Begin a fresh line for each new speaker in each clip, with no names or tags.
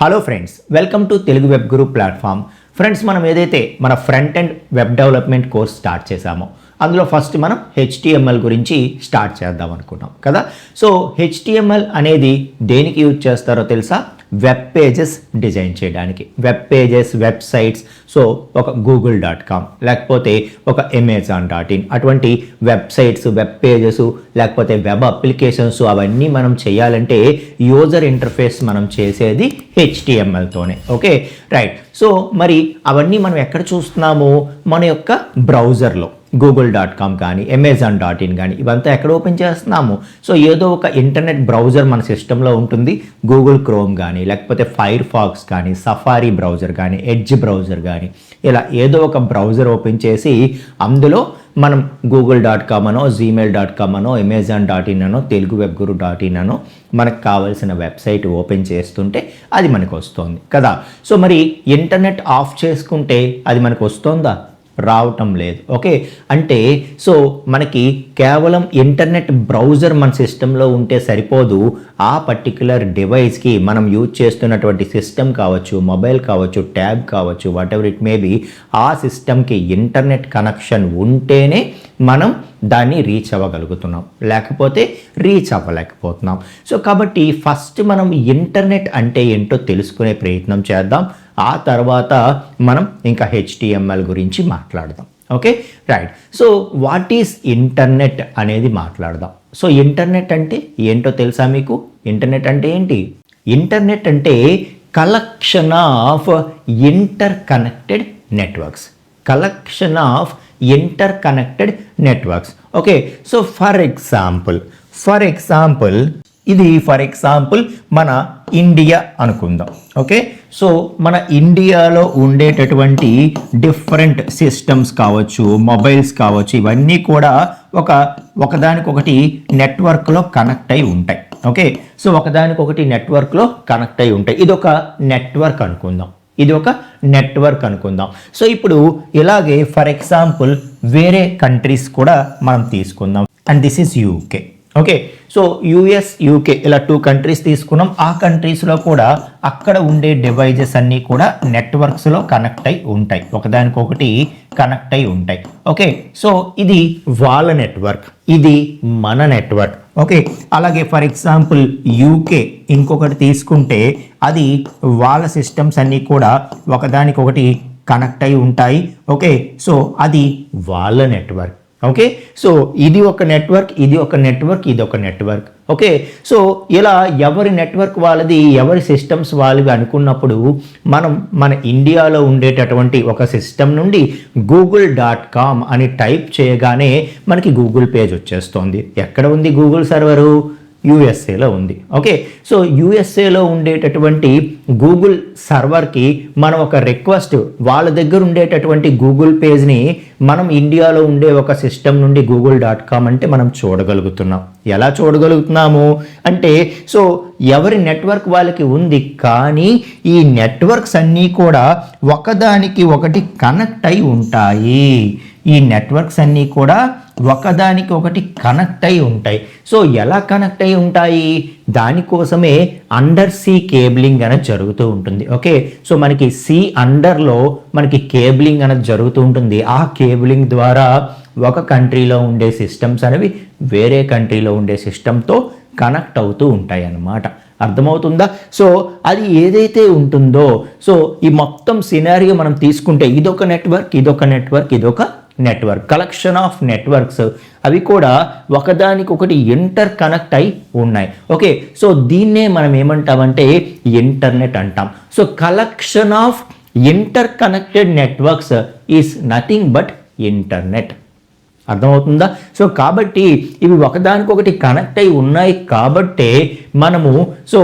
Hello friends, welcome to Telugu web Guru platform. Friends, మనం ఏదైతే మన front end web development course start చేశామో అందులో ఫస్ట్ మనం HTML గురించి స్టార్ట్ చేద్దాం అనుకున్నాం కదా. సో HTML అనేది దేనికి యూజ్ చేస్తారో తెలుసా? వెబ్ పేజెస్ డిజైన్ చేయడానికి. వెబ్ పేజెస్, వెబ్సైట్స్, సో ఒక google.com లేకపోతే ఒక amazon.in అటువంటి వెబ్సైట్స్, వెబ్ పేజెస్ లేకపోతే వెబ్ అప్లికేషన్స్ అవన్నీ మనం చేయాలంటే యూజర్ ఇంటర్ఫేస్ మనం చేసేది HTMLతోనే. Okay, right. సో మరి అవన్నీ మనం ఎక్కడ చూస్తున్నాము? మన యొక్క బ్రౌజర్లో google.com కానీ amazon.in కానీ ఇవంతా ఎక్కడ ఓపెన్ చేస్తున్నాము? సో ఏదో ఒక ఇంటర్నెట్ బ్రౌజర్ మన సిస్టంలో ఉంటుంది. గూగుల్ క్రోమ్ కానీ లేకపోతే ఫైర్ ఫాక్స్ కానీ సఫారీ బ్రౌజర్ కానీ ఎడ్జ్ బ్రౌజర్ కానీ ఇలా ఏదో ఒక బ్రౌజర్ ఓపెన్ చేసి అందులో మనం google.com అనో gmail.com అనో amazon.in అనో తెలుగు వెబ్గురు.in అనో మనకు కావాల్సిన వెబ్సైట్ ఓపెన్ చేస్తుంటే అది మనకు వస్తుంది కదా. సో మరి ఇంటర్నెట్ ఆఫ్ చేసుకుంటే అది మనకు వస్తుందా? రావటం లేదు. ఓకే, అంటే సో మనకి కేవలం ఇంటర్నెట్ బ్రౌజర్ మన సిస్టంలో ఉంటే సరిపోదు. ఆ పర్టిక్యులర్ డివైస్కి మనం యూజ్ చేస్తున్నటువంటి సిస్టమ్ కావచ్చు, మొబైల్ కావచ్చు, ట్యాబ్ కావచ్చు, what ever it may be, ఆ సిస్టమ్కి ఇంటర్నెట్ కనెక్షన్ ఉంటేనే మనం దాన్ని రీచ్ అవ్వగలుగుతున్నాం, లేకపోతే రీచ్ అవ్వలేకపోతున్నాం. సో కాబట్టి ఫస్ట్ మనం ఇంటర్నెట్ అంటే ఏంటో తెలుసుకునే ప్రయత్నం చేద్దాం. ఆ తర్వాత మనం ఇంకా HTML గురించి మాట్లాడదాం. Okay, right. So what is internet అనేది మాట్లాడదాం. సో ఇంటర్నెట్ అంటే ఏంటో తెలుసా మీకు? ఇంటర్నెట్ అంటే ఏంటి? ఇంటర్నెట్ అంటే collection of inter connected networks. Collection of inter connected networks. Okay, so for example ఇది మన ఇండియా అనుకుందాం. ఓకే, సో మన ఇండియాలో ఉండేటటువంటి డిఫరెంట్ సిస్టమ్స్ కావచ్చు, మొబైల్స్ కావచ్చు, ఇవన్నీ కూడా ఒకదానికొకటి నెట్వర్క్లో కనెక్ట్ అయి ఉంటాయి. ఓకే, సో ఒకదానికొకటి నెట్వర్క్లో కనెక్ట్ అయి ఉంటాయి. ఇది ఒక నెట్వర్క్ అనుకుందాం. సో ఇప్పుడు ఇలాగే ఫర్ ఎగ్జాంపుల్ వేరే కంట్రీస్ కూడా మనం తీసుకుందాం. And this is UK. Okay, so US, UK ఇలా 2 కంట్రీస్ తీసుకున్నాం. ఆ కంట్రీస్లో కూడా అక్కడ ఉండే డివైజెస్ అన్నీ కూడా నెట్వర్క్స్లో కనెక్ట్ అయి ఉంటాయి, ఒకదానికొకటి కనెక్ట్ అయి ఉంటాయి. ఓకే, సో ఇది వాళ్ళ నెట్వర్క్, ఇది మన నెట్వర్క్. ఓకే, అలాగే ఫర్ ఎగ్జాంపుల్ UK ఇంకొకటి తీసుకుంటే అది వాళ్ళ సిస్టమ్స్ అన్నీ కూడా ఒకదానికొకటి కనెక్ట్ అయి ఉంటాయి. ఓకే, సో అది వాళ్ళ నెట్వర్క్. ఓకే, సో ఇది ఒక నెట్వర్క్, ఇది ఒక నెట్వర్క్. ఓకే, సో ఇలా ఎవరి నెట్వర్క్ వాళ్ళది, ఎవరి సిస్టమ్స్ వాళ్ళవి అనుకున్నప్పుడు మనం మన ఇండియాలో ఉండేటటువంటి ఒక సిస్టమ్ నుండి google.com అని టైప్ చేయగానే మనకి గూగుల్ పేజ్ వచ్చేస్తుంది. ఎక్కడ ఉంది గూగుల్ సర్వరు? USAలో ఉంది. ఓకే, సో USAలో ఉండేటటువంటి గూగుల్ సర్వర్కి మనం ఒక రిక్వెస్ట్, వాళ్ళ దగ్గర ఉండేటటువంటి గూగుల్ పేజ్ని మనం ఇండియాలో ఉండే ఒక సిస్టమ్ నుండి google.com అంటే మనం చూడగలుగుతున్నాం. ఎలా చూడగలుగుతున్నాము అంటే, సో ఎవరి నెట్వర్క్ వాళ్ళకి ఉంది, కానీ ఈ నెట్వర్క్స్ అన్నీ కూడా ఒకదానికి ఒకటి కనెక్ట్ అయి ఉంటాయి. ఈ నెట్వర్క్స్ అన్నీ కూడా ఒకదానికి ఒకటి కనెక్ట్ అయి ఉంటాయి. సో ఎలా కనెక్ట్ అయి ఉంటాయి? దానికోసమే అండర్ సీ కేబులింగ్ అనేది జరుగుతూ ఉంటుంది. ఓకే, సో మనకి సీ అండర్లో మనకి కేబులింగ్ అనేది జరుగుతూ ఉంటుంది. ఆ కేబులింగ్ ద్వారా ఒక కంట్రీలో ఉండే సిస్టమ్స్ అనేవి వేరే కంట్రీలో ఉండే సిస్టమ్తో కనెక్ట్ అవుతూ ఉంటాయి అన్నమాట. అర్థమవుతుందా? సో అది ఏదైతే ఉంటుందో, సో ఈ మొత్తం సినారియో మనం తీసుకుంటే ఇదొక నెట్వర్క్, కలెక్షన్ ఆఫ్ నెట్వర్క్స్, అవి కూడా ఒకదానికొకటి ఇంటర్ కనెక్ట్ అయి ఉన్నాయి. ఓకే, సో దీన్నే మనం ఏమంటామంటే ఇంటర్నెట్ అంటాం. So collection of inter connected networks is nothing but internet. అర్థమవుతుందా? సో కాబట్టి ఇవి ఒకదానికొకటి కనెక్ట్ అయి ఉన్నాయి కాబట్టే మనము సో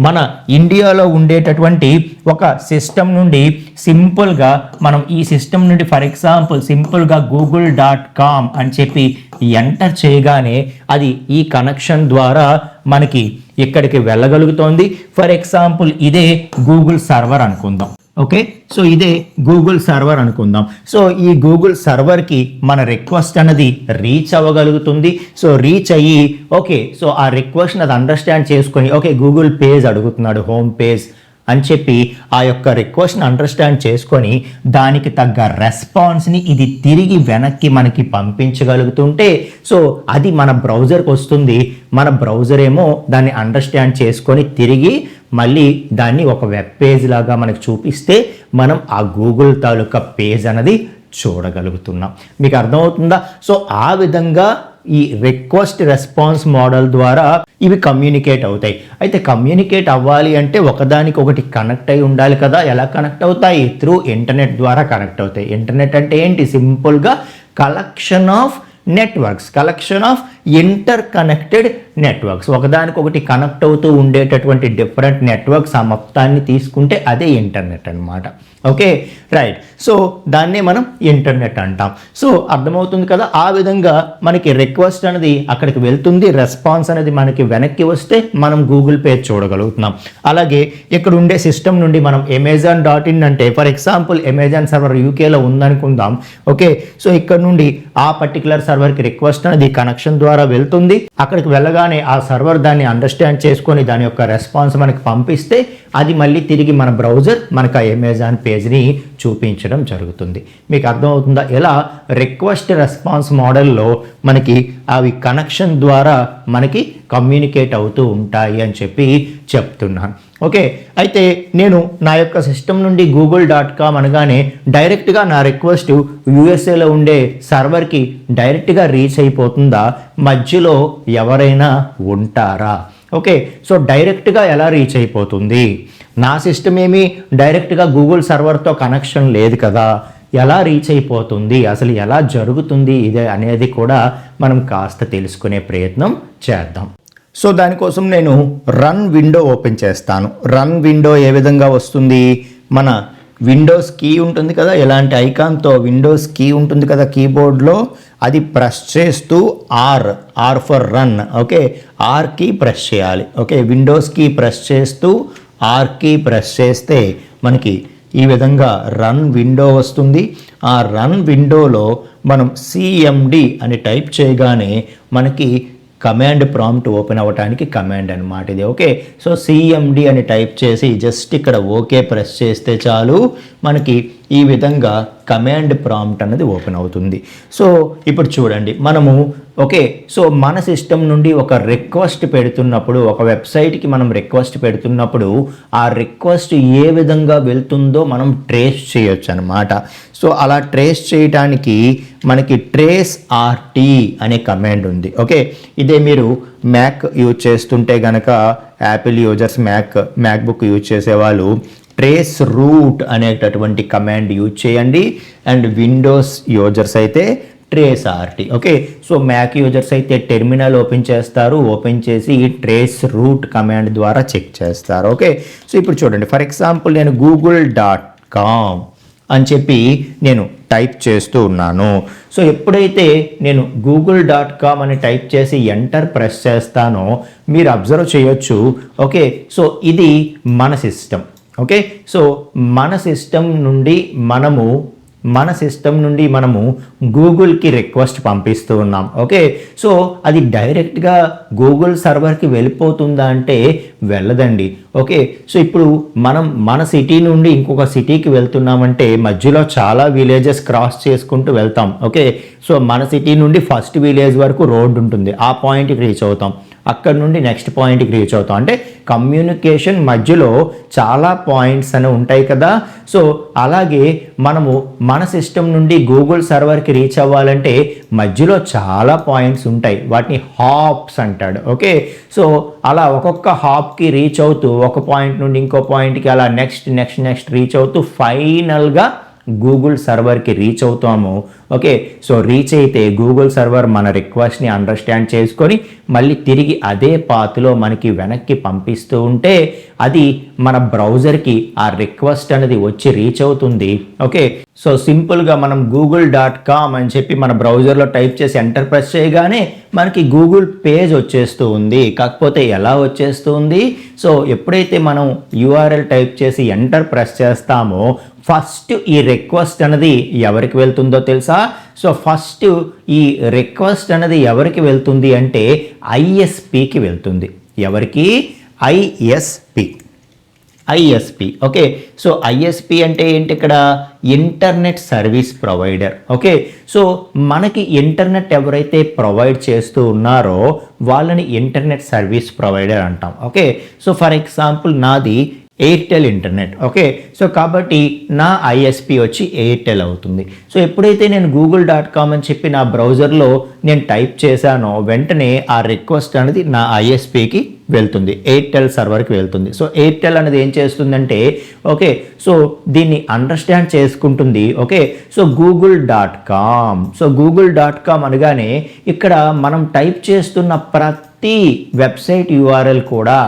మన ఇండియాలో ఉండేటటువంటి ఒక సిస్టమ్ నుండి సింపుల్గా మనం ఈ సిస్టమ్ నుండి ఫర్ ఎగ్జాంపుల్ సింపుల్గా google.com అని చెప్పి ఎంటర్ చేయగానే అది ఈ కనెక్షన్ ద్వారా మనకి ఇక్కడికి వెళ్ళగలుగుతోంది. ఫర్ ఎగ్జాంపుల్ ఇదే గూగుల్ సర్వర్ అనుకుందాం. ఓకే, సో ఇదే గూగుల్ సర్వర్ అనుకుందాం. సో ఈ గూగుల్ సర్వర్కి మన రిక్వెస్ట్ అనేది రీచ్ అవ్వగలుగుతుంది. సో రీచ్ అయ్యి ఓకే, సో ఆ రిక్వెస్ట్ అది అండర్స్టాండ్ చేసుకొని ఓకే గూగుల్ పేజ్ అడుగుతున్నాడు, హోమ్ పేజ్ అని చెప్పి ఆ యొక్క రిక్వెస్ట్ని అండర్స్టాండ్ చేసుకొని దానికి తగ్గ రెస్పాన్స్ని ఇది తిరిగి వెనక్కి మనకి పంపించగలుగుతుంటే సో అది మన బ్రౌజర్కి వస్తుంది. మన బ్రౌజర్ ఏమో దాన్ని అండర్స్టాండ్ చేసుకొని తిరిగి మళ్ళీ దాన్ని ఒక వెబ్ పేజ్ లాగా మనకు చూపిస్తే మనం ఆ గూగుల్ తాలూకా పేజ్ అనేది చూడగలుగుతున్నాం. మీకు అర్థమవుతుందా? సో ఆ విధంగా ఈ రిక్వెస్ట్ రెస్పాన్స్ మోడల్ ద్వారా ఇవి కమ్యూనికేట్ అవుతాయి. అయితే కమ్యూనికేట్ అవ్వాలి అంటే ఒకదానికి ఒకటి కనెక్ట్ అయి ఉండాలి కదా. ఎలా కనెక్ట్ అవుతాయి? త్రూ ఇంటర్నెట్ ద్వారా కనెక్ట్ అవుతాయి. ఇంటర్నెట్ అంటే ఏంటి? సింపుల్గా collection of networks, collection of inter connected networks. ఒకదానికొకటి కనెక్ట్ అవుతూ ఉండేటటువంటి డిఫరెంట్ నెట్వర్క్స్ ఆ మొత్తాన్ని తీసుకుంటే అదే ఇంటర్నెట్ అనమాట. Okay, right. సో దాన్నే మనం ఇంటర్నెట్ అంటాం. సో అర్థమవుతుంది కదా. ఆ విధంగా మనకి రిక్వెస్ట్ అనేది అక్కడికి వెళ్తుంది, రెస్పాన్స్ అనేది మనకి వెనక్కి వస్తే మనం గూగుల్ పే చూడగలుగుతున్నాం. అలాగే ఇక్కడ ఉండే సిస్టమ్ నుండి మనం Amazon.in అంటే ఫర్ ఎగ్జాంపుల్ అమెజాన్ సర్వర్ యూకేలో ఉందనుకుందాం. ఓకే, సో ఇక్కడ నుండి ఆ పర్టికులర్ సర్వర్కి రిక్వెస్ట్ అనేది కనెక్షన్ ద్వారా వెళ్తుంది. అక్కడికి వెళ్ళగానే ఆ సర్వర్ దాన్ని అండర్స్టాండ్ చేసుకొని దాని యొక్క రెస్పాన్స్ మనకి పంపిస్తే అది మళ్ళీ తిరిగి మన బ్రౌజర్ మనకు ఆ అమెజాన్ పేజ్ని చూపించడం జరుగుతుంది. మీకు అర్థమవుతుందా? ఎలా రిక్వెస్ట్ రెస్పాన్స్ మోడల్లో మనకి అవి కనెక్షన్ ద్వారా మనకి కమ్యూనికేట్ అవుతూ ఉంటాయి అని చెప్పి చెప్తున్నాను. ఓకే, అయితే నేను నా యొక్క సిస్టమ్ నుండి google.com అనగానే డైరెక్ట్గా నా రిక్వెస్ట్ యూఎస్ఏలో ఉండే సర్వర్కి డైరెక్ట్గా రీచ్ అయిపోతుందా? మధ్యలో ఎవరైనా ఉంటారా? ఓకే, సో డైరెక్ట్గా ఎలా రీచ్ అయిపోతుంది? నా సిస్టమ్ ఏమీ డైరెక్ట్గా గూగుల్ సర్వర్తో కనెక్షన్ లేదు కదా. ఎలా రీచ్ అయిపోతుంది, అసలు ఎలా జరుగుతుంది ఇదే అనేది కూడా మనం కాస్త తెలుసుకునే ప్రయత్నం చేద్దాం. సో దానికోసం నేను రన్ విండో ఓపెన్ చేస్తాను. రన్ విండో ఏ విధంగా వస్తుంది? మన విండోస్ కీ ఉంటుంది కదా, ఎలాంటి ఐకాన్తో విండోస్ కీ ఉంటుంది కదా కీబోర్డ్లో, అది ప్రెస్ చేస్తూ R for run. Okay, R key press చేయాలి. ఓకే, విండోస్ కీ ప్రెస్ చేస్తూ ఆర్ కీ ప్రెస్ చేస్తే మనకి ఈ విధంగా రన్ విండో వస్తుంది. ఆ రన్ విండోలో మనం CMD అని టైప్ చేయగానే మనకి కమాండ్ ప్రాంప్ట్ ఓపెన్ అవ్వడానికి కమాండ్ అనమాట ఇది. ఓకే, సో CMD అని టైప్ చేసి జస్ట్ ఇక్కడ ఓకే ప్రెస్ చేస్తే చాలు మనకి ఈ విధంగా కమాండ్ ప్రాంప్ట్ అన్నది ఓపెన్ అవుతుంది. సో ఇప్పుడు చూడండి మనము ఓకే, సో మన సిస్టమ్ నుండి ఒక రిక్వెస్ట్ పెడుతున్నప్పుడు, ఒక వెబ్సైట్కి మనం రిక్వెస్ట్ పెడుతున్నప్పుడు ఆ రిక్వెస్ట్ ఏ విధంగా వెళ్తుందో మనం ట్రేస్ చేయొచ్చు అనమాట. సో అలా ట్రేస్ చేయడానికి మనకి ట్రేస్ RT అనే కమాండ్ ఉంది. ఓకే, ఇదే మీరు మ్యాక్ యూజ్ చేస్తుంటే కనుక యాపిల్ యూజర్స్ మ్యాక్బుక్ యూజ్ చేసేవాళ్ళు ట్రేస్ రూట్ అనేటటువంటి కమాండ్ యూజ్ చేయండి. అండ్ విండోస్ యూజర్స్ అయితే trace RT. Okay, so Mac users అయితే టెర్మినల్ ఓపెన్ చేస్తారు, ఓపెన్ చేసి ట్రేస్ రూట్ కమాండ్ ద్వారా చెక్ చేస్తారు. ఓకే, సో ఇప్పుడు చూడండి ఫర్ ఎగ్జాంపుల్ నేను google.com అని చెప్పి నేను టైప్ చేస్తూ ఉన్నాను. సో ఎప్పుడైతే నేను google.com అని టైప్ చేసి ఎంటర్ ప్రెస్ చేస్తానో మీరు అబ్జర్వ్ చేయొచ్చు. ఓకే, సో ఇది మన సిస్టమ్. ఓకే, సో మన సిస్టమ్ నుండి మనము గూగుల్కి రిక్వెస్ట్ పంపిస్తూ ఉన్నాం. ఓకే, సో అది డైరెక్ట్గా గూగుల్ సర్వర్కి వెళ్ళిపోతుందా అంటే వెళ్ళదండి. ఓకే, సో ఇప్పుడు మనం మన సిటీ నుండి ఇంకొక సిటీకి వెళ్తున్నామంటే మధ్యలో చాలా విలేజెస్ క్రాస్ చేసుకుంటూ వెళ్తాం. ఓకే, సో మన సిటీ నుండి ఫస్ట్ విలేజ్ వరకు రోడ్డు ఉంటుంది, ఆ పాయింట్కి రీచ్ అవుతాం. అక్కడ నుండి నెక్స్ట్ పాయింట్కి రీచ్ అవుతాం. అంటే కమ్యూనికేషన్ మధ్యలో చాలా పాయింట్స్ అని ఉంటాయి కదా. సో అలాగే మనము మన సిస్టమ్ నుండి గూగుల్ సర్వర్కి రీచ్ అవ్వాలంటే మధ్యలో చాలా పాయింట్స్ ఉంటాయి, వాటిని హాప్స్ అంటాడు. ఓకే, సో అలా ఒక్కొక్క హాప్కి రీచ్ అవుతూ ఒక పాయింట్ నుండి ఇంకో పాయింట్కి అలా నెక్స్ట్ రీచ్ అవుతూ ఫైనల్గా గూగుల్ సర్వర్కి రీచ్ అవుతాము. ఓకే, సో రీచ్ అయితే గూగుల్ సర్వర్ మన రిక్వెస్ట్ని అండర్స్టాండ్ చేసుకొని మళ్ళీ తిరిగి అదే పాత్లో మనకి వెనక్కి పంపిస్తూ ఉంటే అది మన బ్రౌజర్కి ఆ రిక్వెస్ట్ అనేది వచ్చి రీచ్ అవుతుంది. ఓకే, సో సింపుల్గా మనం google.com అని చెప్పి మన బ్రౌజర్లో టైప్ చేసి ఎంటర్ ప్రెస్ చేయగానే మనకి గూగుల్ పేజ్ వచ్చేస్తూ ఉంది. కాకపోతే ఎలా వచ్చేస్తూ ఉంది? సో ఎప్పుడైతే మనం URL టైప్ చేసి ఎంటర్ ప్రెస్ చేస్తామో ఫస్ట్ ఈ రిక్వెస్ట్ అనేది ఎవరికి వెళ్తుందో తెలుసా? సో ఫస్ట్ ఈ రిక్వెస్ట్ అనేది ఎవరికి వెళ్తుంది అంటే ISPకి వెళ్తుంది. ఎవరికి? ISP. ISP. Okay, so ISP అంటే ఏంటి? ఇక్కడ internet service provider. Okay, so మనకి ఇంటర్నెట్ ఎవరైతే ప్రొవైడ్ చేస్తూ ఉన్నారో వాళ్ళని ఇంటర్నెట్ సర్వీస్ ప్రొవైడర్ అంటాం. ఓకే, సో ఫర్ ఎగ్జాంపుల్ నాది ఎయిర్టెల్ ఇంటర్నెట్. ఓకే, సో కాబట్టి నా ఐఎస్పి వచ్చి ఎయిర్టెల్ అవుతుంది. సో ఎప్పుడైతే నేను google.com అని చెప్పి నా బ్రౌజర్లో నేను టైప్ చేశానో వెంటనే ఆ రిక్వెస్ట్ అనేది నా ఐఎస్పికి వెళ్తుంది, ఎయిర్టెల్ సర్వర్కి వెళ్తుంది. సో ఎయిర్టెల్ అనేది ఏం చేస్తుందంటే ఓకే, సో దీన్ని అండర్స్టాండ్ చేసుకుంటుంది. ఓకే, సో google.com అనగానే ఇక్కడ మనం టైప్ చేస్తున్న ప్రతి వెబ్సైట్ యూఆర్ఎల్ కూడా,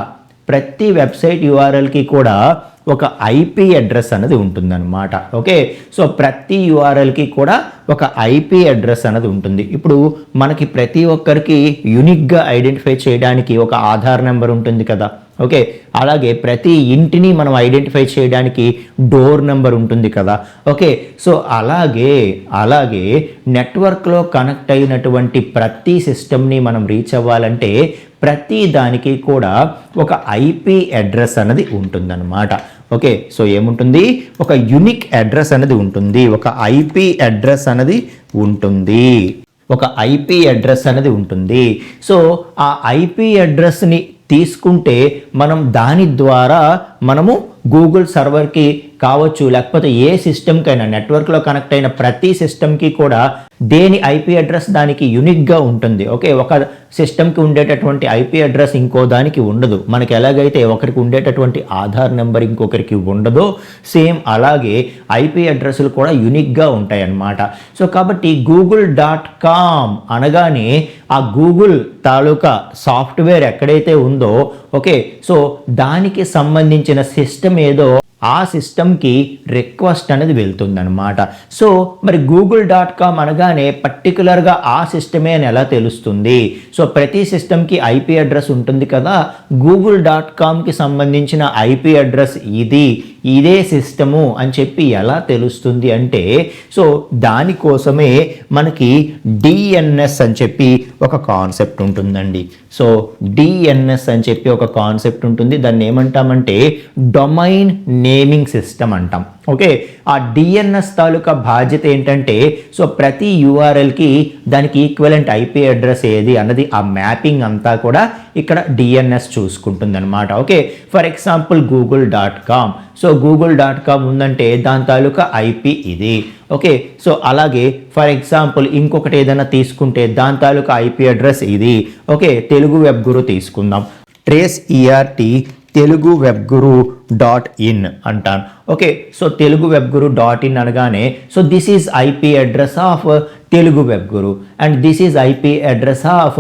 ప్రతి వెబ్సైట్ యూఆర్ఎల్కి కూడా ఒక ఐపీ అడ్రస్ అనేది ఉంటుందన్నమాట. ఓకే, సో ప్రతి యూఆర్ఎల్కి కూడా ఒక ఐపీ అడ్రస్ అనేది ఉంటుంది. ఇప్పుడు మనకి ప్రతి ఒక్కరికి యూనిక్గా ఐడెంటిఫై చేయడానికి ఒక ఆధార్ నెంబర్ ఉంటుంది కదా. ఓకే, అలాగే ప్రతి ఇంటిని మనం ఐడెంటిఫై చేయడానికి డోర్ నెంబర్ ఉంటుంది కదా. ఓకే, సో అలాగే నెట్వర్క్లో కనెక్ట్ అయినటువంటి ప్రతి సిస్టమ్ని మనం రీచ్ అవ్వాలంటే ప్రతి దానికి కూడా ఒక ఐపీ అడ్రస్ అనేది ఉంటుందన్నమాట. ఓకే, సో ఏముంటుంది? ఒక యూనిక్ అడ్రస్ అనేది ఉంటుంది, ఒక ఐపీ అడ్రస్ అనేది ఉంటుంది, ఒక ఐపీ అడ్రస్ అనేది ఉంటుంది. సో ఆ ఐపీ అడ్రస్ని తీసుకుంటే మనం దాని ద్వారా మనము గూగుల్ సర్వర్కి కావచ్చు, లేకపోతే ఏ సిస్టమ్కైనా నెట్వర్క్లో కనెక్ట్ అయిన ప్రతి సిస్టమ్కి కూడా దేని ఐపీ అడ్రస్ దానికి యూనిక్గా ఉంటుంది. ఓకే, ఒక సిస్టమ్కి ఉండేటటువంటి ఐపీ అడ్రస్ ఇంకో దానికి ఉండదు. మనకి ఎలాగైతే ఒకరికి ఉండేటటువంటి ఆధార్ నెంబర్ ఇంకొకరికి ఉండదో సేమ్ అలాగే ఐపీ అడ్రస్లు కూడా యూనిక్గా ఉంటాయి అన్నమాట. సో కాబట్టి google.com అనగానే ఆ గూగుల్ తాలూకా సాఫ్ట్వేర్ ఎక్కడైతే ఉందో ఓకే, సో దానికి సంబంధించిన సిస్టమ్ ఏదో ఆ సిస్టమ్కి రిక్వెస్ట్ అనేది వెళ్తుందనమాట. సో మరి google.com అనగానే పర్టికులర్గా ఆ సిస్టమే అని ఎలా తెలుస్తుంది? సో ప్రతి సిస్టమ్కి ఐపీ అడ్రస్ ఉంటుంది కదా, google.comకి సంబంధించిన ఐపీ అడ్రస్ ఇదే సిస్టము అని చెప్పి ఎలా తెలుస్తుంది అంటే సో దానికోసమే మనకి డిఎన్ఎస్ అని చెప్పి ఒక కాన్సెప్ట్ ఉంటుందండి. సో డిఎన్ఎస్ అని చెప్పి ఒక కాన్సెప్ట్ ఉంటుంది, దాన్ని ఏమంటామంటే డొమైన్ నేమింగ్ సిస్టమ్ అంటాం. ఓకే, ఆ డిఎన్ఎస్ తాలూకా బాధ్యత ఏంటంటే సో ప్రతి యూఆర్ఎల్కి దానికి ఈక్వలెంట్ ఐపీ అడ్రస్ ఏది అన్నది ఆ మ్యాపింగ్ అంతా కూడా ఇక్కడ డిఎన్ఎస్ చూసుకుంటుంది అనమాట. Okay, for example google.com. So google.com ఉందంటే దాని తాలూకా ఐపీ ఇది. ఓకే, సో అలాగే ఫర్ ఎగ్జాంపుల్ ఇంకొకటి ఏదైనా తీసుకుంటే దాని తాలూకా ఐపీ అడ్రస్ ఇది. ఓకే, తెలుగు వెబ్ గురు తీసుకుందాం, trace ERT Telugu web Guru .in అంటాను. Okay, so Telugu web Guru .in అనగానే so this is IP address of Telugu web Guru and this is IP address of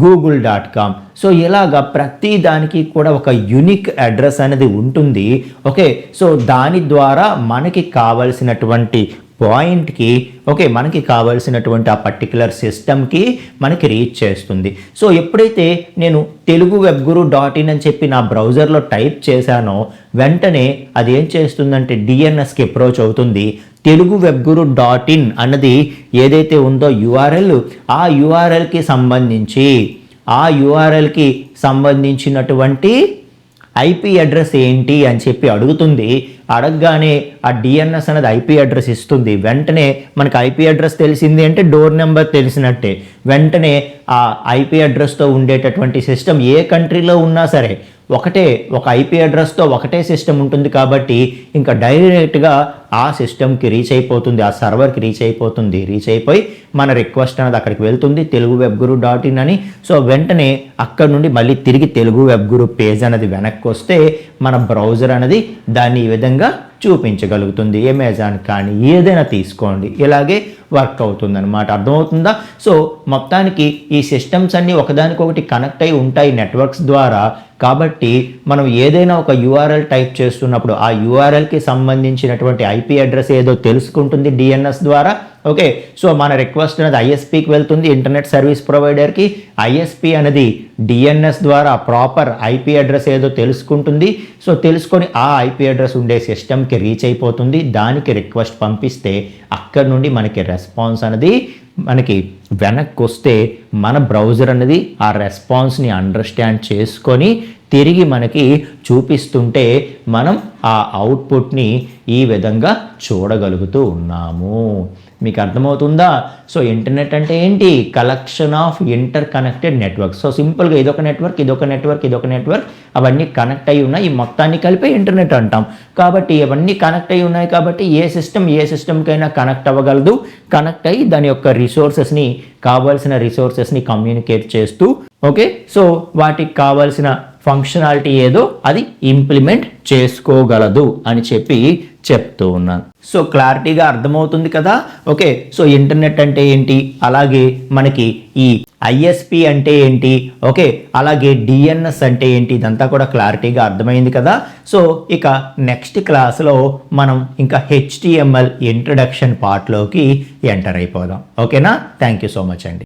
google.com. So ఇలాగా ప్రతి దానికి కూడా ఒక యూనిక్ అడ్రస్ అనేది ఉంటుంది. ఓకే, సో దాని ద్వారా మనకి కావలసినటువంటి పాయింట్కి ఓకే మనకి కావాల్సినటువంటి ఆ పర్టికులర్ సిస్టమ్కి మనకి రీచ్ చేస్తుంది. సో ఎప్పుడైతే నేను తెలుగు వెబ్ గురు .in అని చెప్పి నా బ్రౌజర్లో టైప్ చేశానో వెంటనే అది ఏం చేస్తుందంటే డిఎన్ఎస్కి అప్రోచ్ అవుతుంది. తెలుగు వెబ్ గురు .in అన్నది ఏదైతే ఉందో యూఆర్ఎల్ ఆ యూఆర్ఎల్కి సంబంధించినటువంటి ఐపీ అడ్రస్ ఏంటి అని చెప్పి అడుగుతుంది. అడగగానే ఆ డిఎన్ఎస్ అనేది ఐపీ అడ్రస్ ఇస్తుంది. వెంటనే మనకు ఐపీ అడ్రస్ తెలిసింది అంటే డోర్ నెంబర్ తెలిసినట్టే. వెంటనే ఆ ఐపీ అడ్రస్తో ఉండేటటువంటి సిస్టమ్ ఏ కంట్రీలో ఉన్నా సరే ఒక ఐపీ అడ్రస్తో ఒకటే సిస్టమ్ ఉంటుంది కాబట్టి ఇంకా డైరెక్ట్గా ఆ సిస్టమ్కి రీచ్ అయిపోతుంది, ఆ సర్వర్కి రీచ్ అయిపోయి మన రిక్వెస్ట్ అనేది అక్కడికి వెళ్తుంది తెలుగు వెబ్ గురు .in అని. సో వెంటనే అక్కడ నుండి మళ్ళీ తిరిగి తెలుగు వెబ్ గురు పేజ్ అనేది వెనక్కి వస్తే మన బ్రౌజర్ అనేది దాన్ని ఈ విధంగా చూపించగలుగుతుంది. అమెజాన్ కానీ ఏదైనా తీసుకోండి ఇలాగే వర్క్ అవుతుంది అనమాట. అర్థమవుతుందా? సో మొత్తానికి ఈ సిస్టమ్స్ అన్నీ ఒకదానికొకటి కనెక్ట్ అయి ఉంటాయి నెట్వర్క్స్ ద్వారా. కాబట్టి మనం ఏదైనా ఒక యూఆర్ఎల్ టైప్ చేస్తున్నప్పుడు ఆ యూఆర్ఎల్కి సంబంధించినటువంటి ఐపీ అడ్రస్ ఏదో తెలుసుకుంటుంది డిఎన్ఎస్ ద్వారా. ఓకే, సో మన రిక్వెస్ట్ అనేది ఐఎస్పికి వెళ్తుంది, ఇంటర్నెట్ సర్వీస్ ప్రొవైడర్కి. ఐఎస్పి అనేది డిఎన్ఎస్ ద్వారా ప్రాపర్ ఐపీ అడ్రస్ ఏదో తెలుసుకుంటుంది. సో తెలుసుకొని ఆ ఐపీ అడ్రస్ ఉండే సిస్టమ్కి రీచ్ అయిపోతుంది. దానికి రిక్వెస్ట్ పంపిస్తే అక్కడ నుండి మనకి రెస్పాన్స్ అనేది మనకి వెనక్కి వస్తే మన బ్రౌజర్ అనేది ఆ రెస్పాన్స్ని అండర్స్టాండ్ చేసుకొని తిరిగి మనకి చూపిస్తుంటే మనం ఆ అవుట్పుట్ని ఈ విధంగా చూడగలుగుతూ ఉన్నాము. మీకు అర్థమవుతుందా? సో ఇంటర్నెట్ అంటే ఏంటి? Collection of inter connected network. So సింపుల్గా ఇదొక నెట్వర్క్, ఇదొక నెట్వర్క్, ఇదొక నెట్వర్క్, అవన్నీ కనెక్ట్ అయి ఉన్నాయి. ఈ మొత్తాన్ని కలిపి ఇంటర్నెట్ అంటాం. కాబట్టి అవన్నీ కనెక్ట్ అయి ఉన్నాయి కాబట్టి ఏ సిస్టమ్కైనా కనెక్ట్ అవ్వగలదు. కనెక్ట్ అయ్యి దాని యొక్క రిసోర్సెస్ని, కావాల్సిన రిసోర్సెస్ని కమ్యూనికేట్ చేస్తూ, ఓకే, సో వాటికి కావాల్సిన ఫంక్షనాలిటీ ఏదో అది ఇంప్లిమెంట్ చేసుకోగలదు అని చెప్తూ ఉన్నాను. సో క్లారిటీగా అర్థమవుతుంది కదా? ఓకే, సో ఇంటర్నెట్ అంటే ఏంటి, అలాగే మనకి ఈ ఐఎస్పి అంటే ఏంటి, ఓకే, అలాగే డిఎన్ఎస్ అంటే ఏంటి, ఇదంతా కూడా క్లారిటీగా అర్థమైంది కదా? సో ఇక నెక్స్ట్ క్లాస్లో మనం ఇంకా HTML ఇంట్రడక్షన్ పార్ట్లోకి ఎంటర్ అయిపోదాం. ఓకేనా? థ్యాంక్ యూ సో మచ్ అండి.